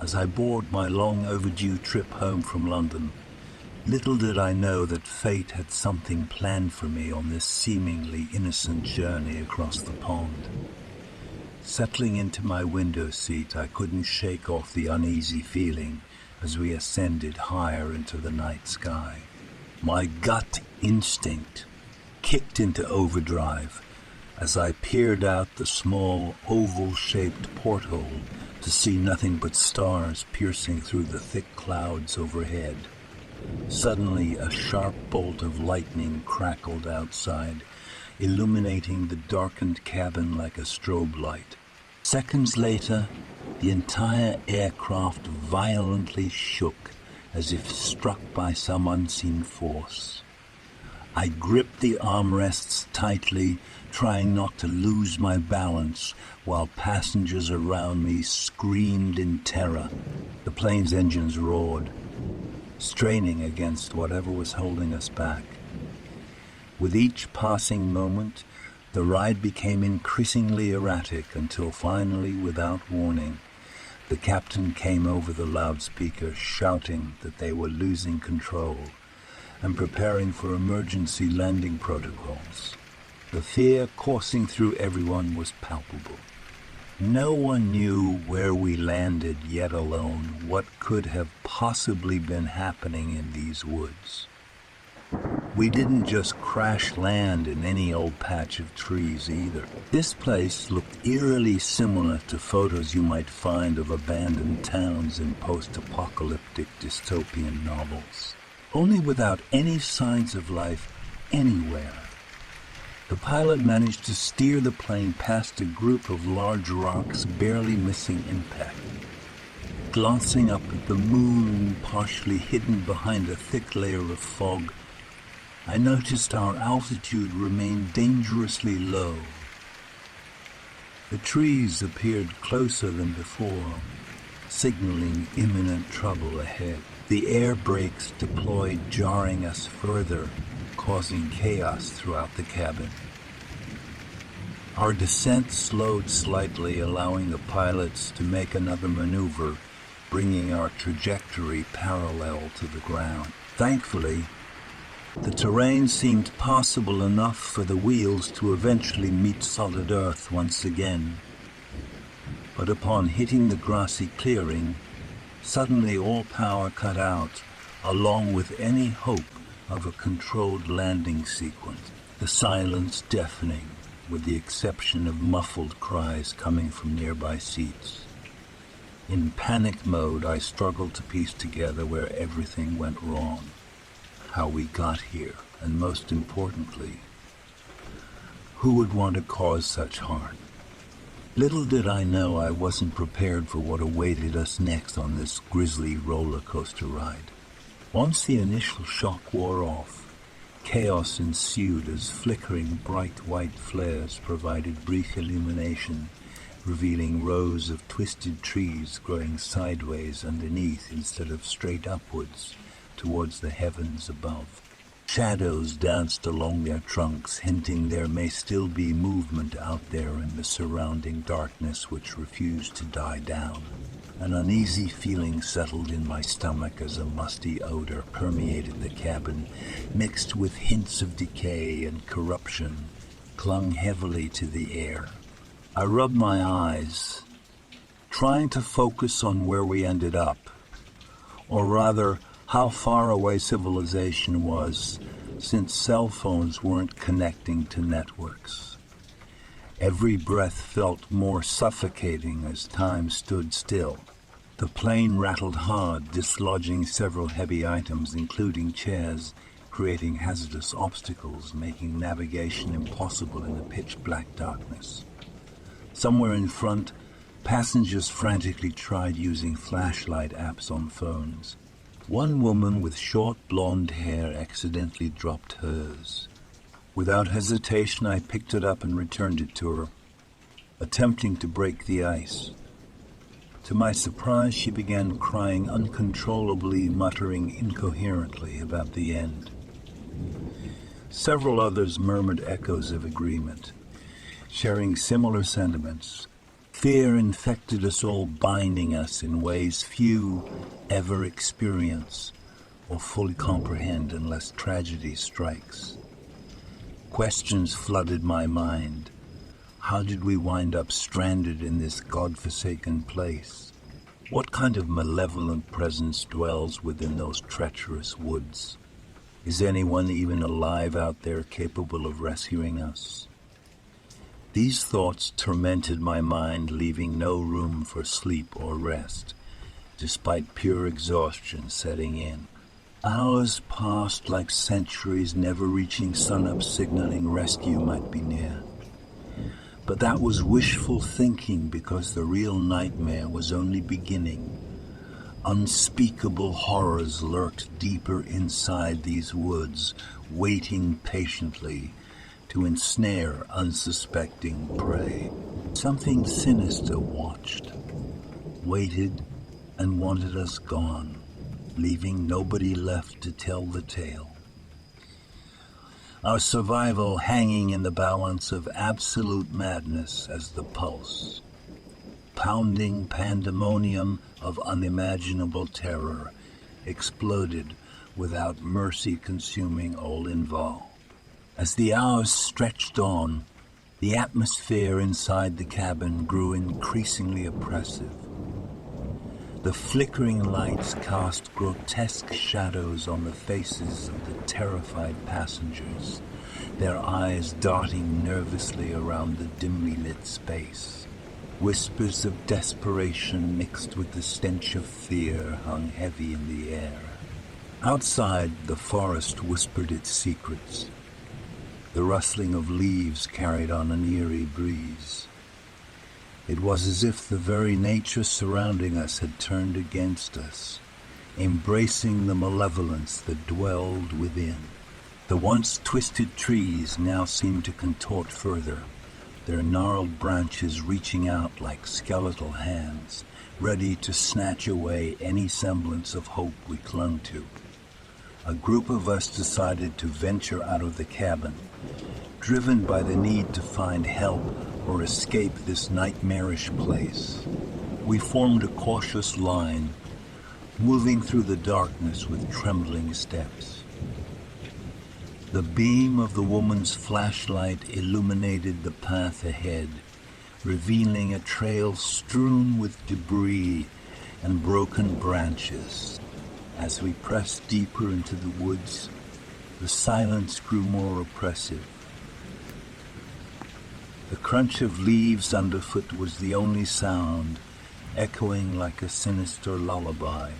as I board my long overdue trip home from London. Little did I know that fate had something planned for me on this seemingly innocent journey across the pond. Settling into my window seat, I couldn't shake off the uneasy feeling as we ascended higher into the night sky. My gut instinct kicked into overdrive as I peered out the small, oval-shaped porthole to see nothing but stars piercing through the thick clouds overhead. Suddenly, a sharp bolt of lightning crackled outside, illuminating the darkened cabin like a strobe light. Seconds later, the entire aircraft violently shook as if struck by some unseen force. I gripped the armrests tightly, trying not to lose my balance, while passengers around me screamed in terror. The plane's engines roared, straining against whatever was holding us back. With each passing moment, the ride became increasingly erratic until finally, without warning, the captain came over the loudspeaker shouting that they were losing control and preparing for emergency landing protocols. The fear coursing through everyone was palpable. No one knew where we landed, yet alone what could have possibly been happening in these woods. We didn't just crash land in any old patch of trees either. This place looked eerily similar to photos you might find of abandoned towns in post-apocalyptic dystopian novels, only without any signs of life anywhere. The pilot managed to steer the plane past a group of large rocks barely missing impact. Glancing up at the moon partially hidden behind a thick layer of fog, I noticed our altitude remained dangerously low. The trees appeared closer than before, signaling imminent trouble ahead. The air brakes deployed, jarring us further, causing chaos throughout the cabin. Our descent slowed slightly, allowing the pilots to make another maneuver, bringing our trajectory parallel to the ground. Thankfully, the terrain seemed possible enough for the wheels to eventually meet solid earth once again. But upon hitting the grassy clearing, suddenly all power cut out, along with any hope of a controlled landing sequence. The silence deafening, with the exception of muffled cries coming from nearby seats. In panic mode, I struggled to piece together where everything went wrong, how we got here, and most importantly, who would want to cause such harm? Little did I know I wasn't prepared for what awaited us next on this grisly roller coaster ride. Once the initial shock wore off, chaos ensued as flickering bright white flares provided brief illumination, revealing rows of twisted trees growing sideways underneath instead of straight upwards towards the heavens above. Shadows danced along their trunks, hinting there may still be movement out there in the surrounding darkness which refused to die down. An uneasy feeling settled in my stomach as a musty odor permeated the cabin, mixed with hints of decay and corruption, clung heavily to the air. I rubbed my eyes, trying to focus on where we ended up, or rather, how far away civilization was, since cell phones weren't connecting to networks. Every breath felt more suffocating as time stood still. The plane rattled hard, dislodging several heavy items, including chairs, creating hazardous obstacles, making navigation impossible in the pitch-black darkness. Somewhere in front, passengers frantically tried using flashlight apps on phones. One woman with short blonde hair accidentally dropped hers. Without hesitation, I picked it up and returned it to her, attempting to break the ice. To my surprise, she began crying uncontrollably, muttering incoherently about the end. Several others murmured echoes of agreement, sharing similar sentiments, Fear infected us all, binding us in ways few ever experience or fully comprehend unless tragedy strikes. Questions flooded my mind. How did we wind up stranded in this godforsaken place? What kind of malevolent presence dwells within those treacherous woods? Is anyone even alive out there capable of rescuing us? These thoughts tormented my mind, leaving no room for sleep or rest, despite pure exhaustion setting in. Hours passed like centuries, never reaching sunup, signaling rescue might be near. But that was wishful thinking, because the real nightmare was only beginning. Unspeakable horrors lurked deeper inside these woods, waiting patiently to ensnare unsuspecting prey. Something sinister watched, waited, and wanted us gone, leaving nobody left to tell the tale. Our survival hanging in the balance of absolute madness as the pulse. Pounding pandemonium of unimaginable terror exploded without mercy, consuming all involved. As the hours stretched on, the atmosphere inside the cabin grew increasingly oppressive. The flickering lights cast grotesque shadows on the faces of the terrified passengers, their eyes darting nervously around the dimly lit space. Whispers of desperation mixed with the stench of fear hung heavy in the air. Outside, the forest whispered its secrets. The rustling of leaves carried on an eerie breeze. It was as if the very nature surrounding us had turned against us, embracing the malevolence that dwelled within. The once twisted trees now seemed to contort further, their gnarled branches reaching out like skeletal hands, ready to snatch away any semblance of hope we clung to. A group of us decided to venture out of the cabin, driven by the need to find help or escape this nightmarish place. We formed a cautious line, moving through the darkness with trembling steps. The beam of the woman's flashlight illuminated the path ahead, revealing a trail strewn with debris and broken branches. As we pressed deeper into the woods, the silence grew more oppressive. The crunch of leaves underfoot was the only sound, echoing like a sinister lullaby.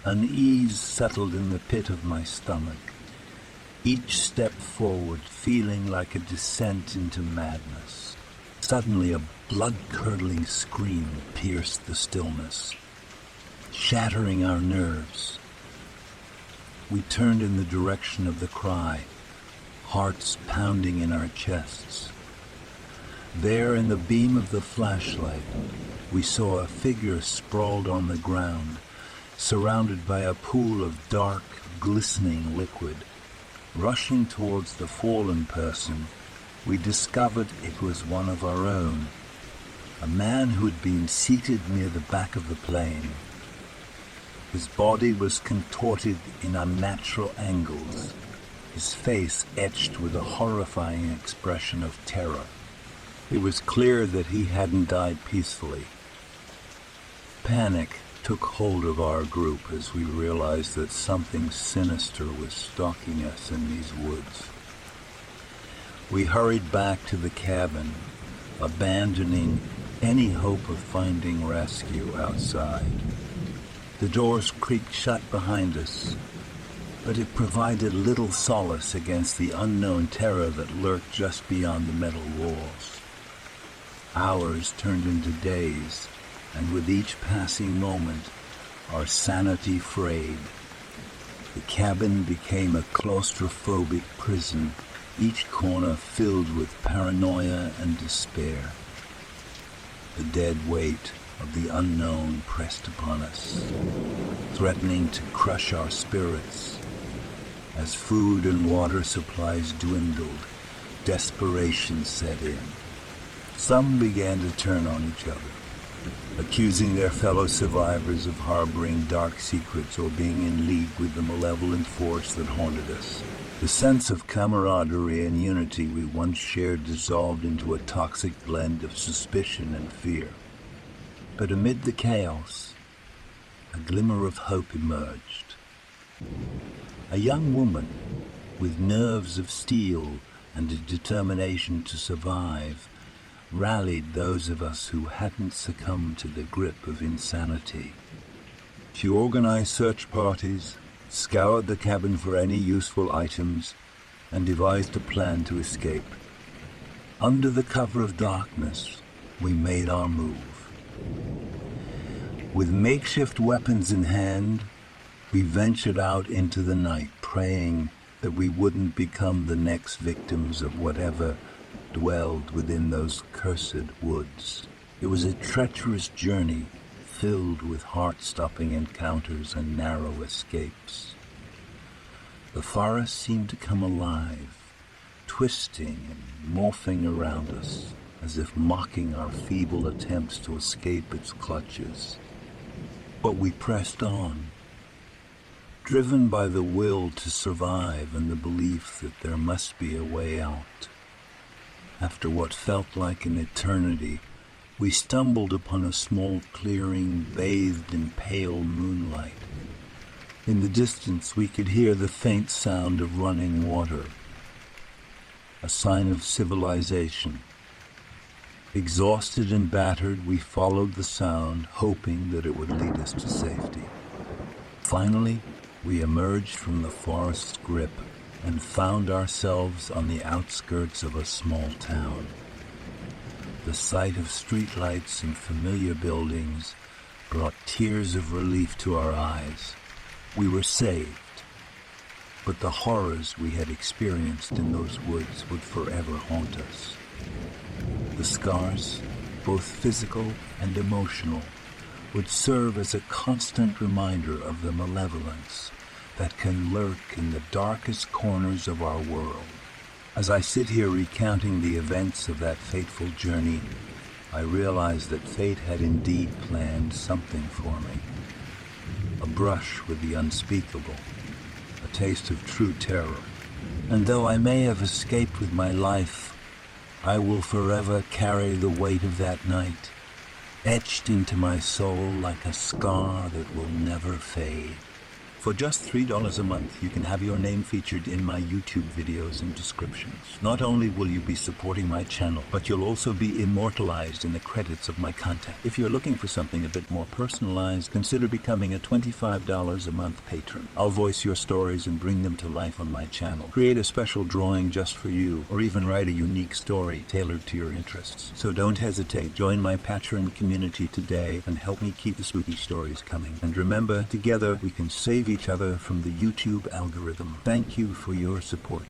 Unease settled in the pit of my stomach, each step forward feeling like a descent into madness. Suddenly a blood-curdling scream pierced the stillness, shattering our nerves. We turned in the direction of the cry, hearts pounding in our chests. There, in the beam of the flashlight, we saw a figure sprawled on the ground, surrounded by a pool of dark, glistening liquid. Rushing towards the fallen person, we discovered it was one of our own, a man who had been seated near the back of the plane. His body was contorted in unnatural angles, his face etched with a horrifying expression of terror. It was clear that he hadn't died peacefully. Panic took hold of our group as we realized that something sinister was stalking us in these woods. We hurried back to the cabin, abandoning any hope of finding rescue outside. The doors creaked shut behind us, but it provided little solace against the unknown terror that lurked just beyond the metal walls. Hours turned into days, and with each passing moment, our sanity frayed. The cabin became a claustrophobic prison, each corner filled with paranoia and despair. The dead weight of the unknown pressed upon us, threatening to crush our spirits. As food and water supplies dwindled, desperation set in. Some began to turn on each other, accusing their fellow survivors of harboring dark secrets or being in league with the malevolent force that haunted us. The sense of camaraderie and unity we once shared dissolved into a toxic blend of suspicion and fear. But amid the chaos, a glimmer of hope emerged. A young woman with nerves of steel and a determination to survive rallied those of us who hadn't succumbed to the grip of insanity. She organized search parties, scoured the cabin for any useful items, and devised a plan to escape. Under the cover of darkness, we made our move. With makeshift weapons in hand, we ventured out into the night, praying that we wouldn't become the next victims of whatever dwelled within those cursed woods. It was a treacherous journey filled with heart-stopping encounters and narrow escapes. The forest seemed to come alive, twisting and morphing around us, as if mocking our feeble attempts to escape its clutches. But we pressed on, driven by the will to survive and the belief that there must be a way out. After what felt like an eternity, we stumbled upon a small clearing bathed in pale moonlight. In the distance, we could hear the faint sound of running water, a sign of civilization. Exhausted and battered, we followed the sound, hoping that it would lead us to safety. Finally, we emerged from the forest's grip and found ourselves on the outskirts of a small town. The sight of streetlights and familiar buildings brought tears of relief to our eyes. We were saved, but the horrors we had experienced in those woods would forever haunt us. The scars, both physical and emotional, would serve as a constant reminder of the malevolence that can lurk in the darkest corners of our world. As I sit here recounting the events of that fateful journey, I realize that fate had indeed planned something for me. A brush with the unspeakable, a taste of true terror. And though I may have escaped with my life, I will forever carry the weight of that night, etched into my soul like a scar that will never fade. For just $3 a month, you can have your name featured in my YouTube videos and descriptions. Not only will you be supporting my channel, but you'll also be immortalized in the credits of my content. If you're looking for something a bit more personalized, consider becoming a $25 a month patron. I'll voice your stories and bring them to life on my channel. Create a special drawing just for you, or even write a unique story tailored to your interests. So don't hesitate. Join my patron community today and help me keep the spooky stories coming. And remember, together we can save each other from the YouTube algorithm. Thank you for your support.